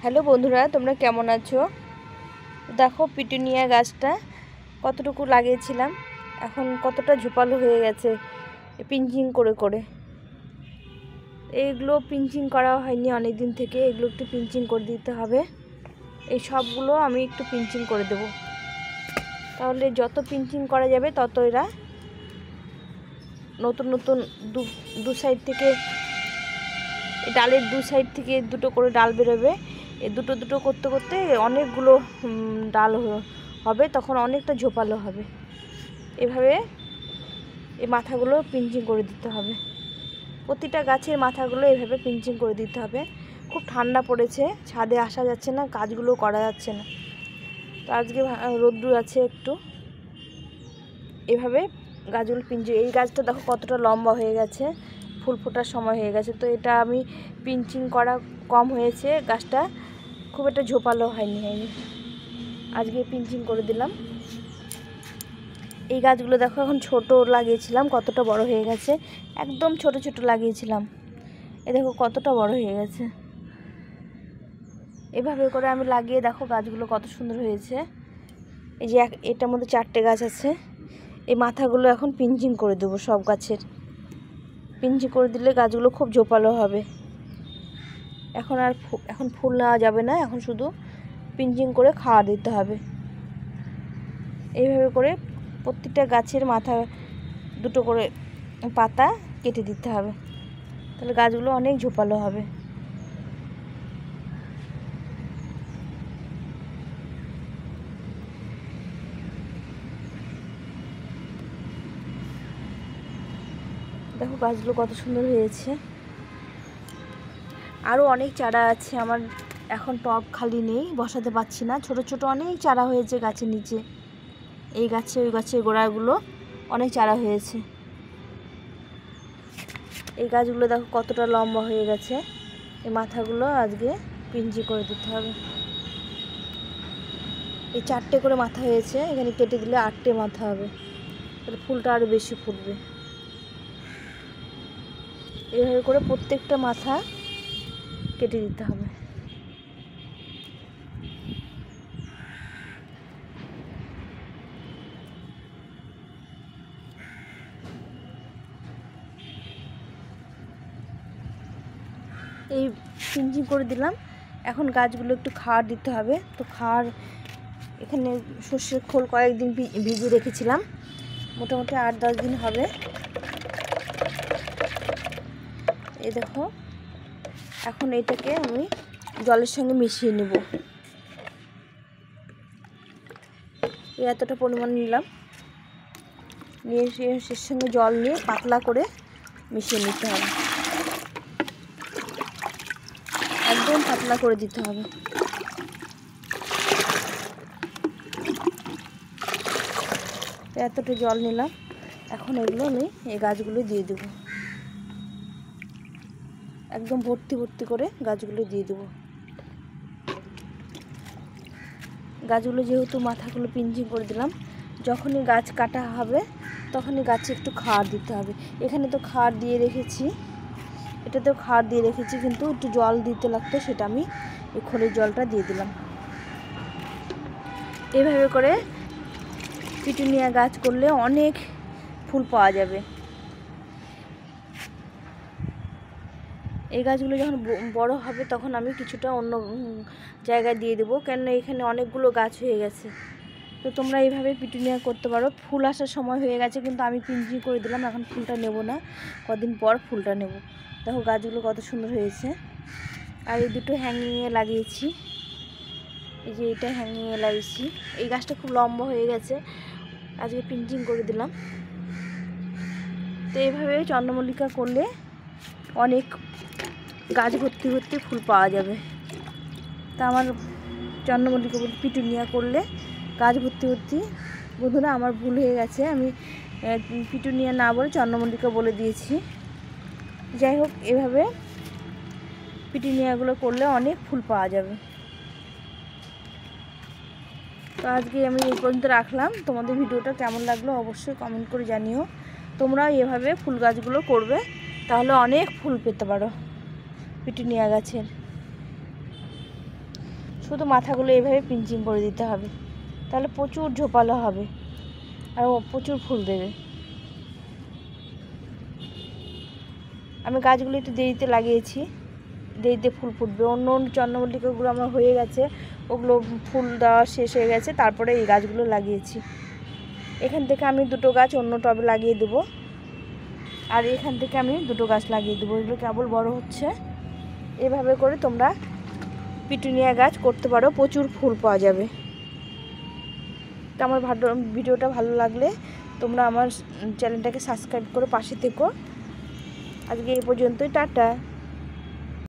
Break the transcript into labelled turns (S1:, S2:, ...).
S1: Hello বন্ধুরা, তোমরা কেমন আছো? দেখো পিটুনিয়া গাছটা কতটুকু লাগিয়েছিলাম, এখন কতটা ঝোপালো হয়ে গেছে পিঞ্চিং করে করে। এইগুলো পিঞ্চিং করা হয়নি অনেক দিন থেকে, এগুলো একটু পিঞ্চিং করে দিতে হবে। এই সবগুলো আমি একটু পিঞ্চিং করে দেব, তাহলে যত পিঞ্চিং করা যাবে তত এরা নতুন নতুন দু সাইড থেকে, ডালের দু সাইড থেকে দুটো করে ডাল বেরোবে। এই দুটো দুটো করতে করতে অনেকগুলো ডাল হবে, তখন অনেকটা ঝোপালো হবে। এভাবে এই মাথাগুলো পিঞ্চিং করে দিতে হবে, প্রতিটা গাছের মাথাগুলো এভাবে পিঞ্চিং করে দিতে হবে। খুব ঠান্ডা পড়েছে, ছাদে আসা যাচ্ছে না, কাজগুলো করা যাচ্ছে না, তো আজকে রোদ্দুর আছে একটু। এভাবে গাছগুলো পিঞ্চিং, এই গাছটা দেখো কতটা লম্বা হয়ে গেছে, ফুল ফোটার সময় হয়ে গেছে। তো এটা আমি পিঞ্চিং করা কম হয়েছে, গাছটা খুব একটা ঝোপালো হয়নি, আজকে পিঞ্চিং করে দিলাম। এই গাছগুলো দেখো এখন ছোট লাগিয়েছিলাম, কতটা বড় হয়ে গেছে, একদম ছোট ছোট লাগিয়েছিলাম, এ দেখো কতটা বড় হয়ে গেছে। এভাবে করে আমি লাগিয়ে দেখো গাছগুলো কত সুন্দর হয়েছে। এই যে এটার মধ্যে 4টে গাছ আছে, এই মাথাগুলো এখন পিঞ্চিং করে দেবো সব গাছের। পিঞ্চিং করে দিলে গাছগুলো খুব ঝোপালো হবে। এখন ফুল নেওয়া যাবে না, এখন শুধু পিঞ্চিং করে খাওয়া দিতে হবে। এইভাবে করে প্রত্যেকটা গাছের মাথা দুটো করে পাতা কেটে দিতে হবে, তাহলে গাছগুলো অনেক ঝোপালো হবে। দেখো গাছগুলো কত সুন্দর হয়েছে। আরও অনেক চারা আছে আমার, এখন টব খালি নেই, বসাতে পারছি না। ছোট ছোট অনেক চারা হয়েছে গাছের নিচে, এই গাছে ওই গাছের গোড়াগুলো অনেক চারা হয়েছে। এই গাছগুলো দেখো কতটা লম্বা হয়ে গেছে, এই মাথাগুলো আজকে পিঞ্চিং করে দিতে হবে। এই 4টে করে মাথা হয়েছে, এখানে কেটে দিলে 8টে মাথা হবে, তাহলে ফুলটা আরও বেশি ফুটবে। এইভাবে করে প্রত্যেকটা মাথা কেটে দিতে হবে। এই পিঞ্চিং করে দিলাম, এখন গাছগুলো একটু খাওয়ার দিতে হবে। তো খাওয়ার এখানে সর্ষের খোল কয়েকদিন ভিজিয়ে রেখেছিলাম, মোটামুটি 8-10 দিন হবে। এই দেখো এখন এটাকে আমি জলের সঙ্গে মিশিয়ে নেব। এতটা পরিমাণ নিলাম, নিয়ে এর সঙ্গে জল নিয়ে পাতলা করে মিশিয়ে নিতে হবে, একদম পাতলা করে দিতে হবে। এতটা জল নিলাম, এখন এগুলো আমি এই গাছগুলো দিয়ে দেবো, একদম ভর্তি ভর্তি করে গাছগুলো দিয়ে দেবো। গাছগুলো যেহেতু মাথাগুলো পিঞ্চিং করে দিলাম, যখনই গাছ কাটা হবে তখনই গাছে একটু খাওয়ার দিতে হবে। এখানে তো খাওয়ার দিয়ে রেখেছি, এটাতেও খাওয়ার দিয়ে রেখেছি, কিন্তু একটু জল দিতে লাগতো, সেটা আমি এই খোলের জলটা দিয়ে দিলাম। এভাবে করে পিটুনিয়া গাছ করলে অনেক ফুল পাওয়া যাবে। এই গাছগুলো যখন বড় হবে তখন আমি কিছুটা অন্য জায়গায় দিয়ে দেবো, কেননা এখানে অনেকগুলো গাছ হয়ে গেছে। তো তোমরা এইভাবে পিটুনিয়া করতে পারো। ফুল আসার সময় হয়ে গেছে, কিন্তু আমি পিঞ্চিং করে দিলাম, এখন ফুলটা নেব না, কদিন পর ফুলটা নেব। দেখো গাছগুলো কত সুন্দর হয়েছে। আর এই দুটো হ্যাঙ্গিংয়ে লাগিয়েছি, এই যে এটা হ্যাঙ্গিংয়ে লাগিয়েছি। এই গাছটা খুব লম্বা হয়ে গেছে, আজকে পিঞ্চিং করে দিলাম। তো এইভাবে চন্দ্রমল্লিকা করলে অনেক গাছ ভর্তি ভর্তি ফুল পাওয়া যাবে। তা আমার চন্দ্রমল্লিকা বলতে পিটুনিয়া করলে গাছ ভর্তি ভর্তি। বন্ধুরা আমার ভুল হয়ে গেছে, আমি পিটুনিয়া না বলে চন্দ্রমল্লিকা বলে দিয়েছি। যাই হোক, এভাবে পিটুনিয়াগুলো করলে অনেক ফুল পাওয়া যাবে। তো আজকে আমি এই পর্যন্ত রাখলাম। তোমাদের ভিডিওটা কেমন লাগলো অবশ্যই কমেন্ট করে জানিও। তোমরা এভাবে ফুল গাছগুলো করবে, তাহলে অনেক ফুল পেতে পারো পিটুনিয়া গাছের। শুধু মাথাগুলো এইভাবে পিঞ্চিং করে দিতে হবে, তাহলে প্রচুর ঝোপালো হবে আর প্রচুর ফুল দেবে। আমি গাছগুলো একটু দেরিতে লাগিয়েছি, দেরিতে ফুল ফুটবে। অন্য অন্য চন্দ্রমল্লিকাগুলো আমার হয়ে গেছে, ওগুলো ফুল দেওয়া শেষ হয়ে গেছে, তারপরে এই গাছগুলো লাগিয়েছি। এখান থেকে আমি দুটো গাছ অন্য টবে লাগিয়ে দেবো, আর এখান থেকে আমি দুটো গাছ লাগিয়ে দেবো। এগুলো কেবল বড় হচ্ছে। এভাবে করে তোমরা পিটুনিয়া গাছ করতে পারো, প্রচুর ফুল পাওয়া যাবে। তো আমার ভিডিওটা ভালো লাগলে তোমরা আমার চ্যানেলটাকে সাবস্ক্রাইব করে পাশে থেকো। আজকে এই পর্যন্তই, টাটা।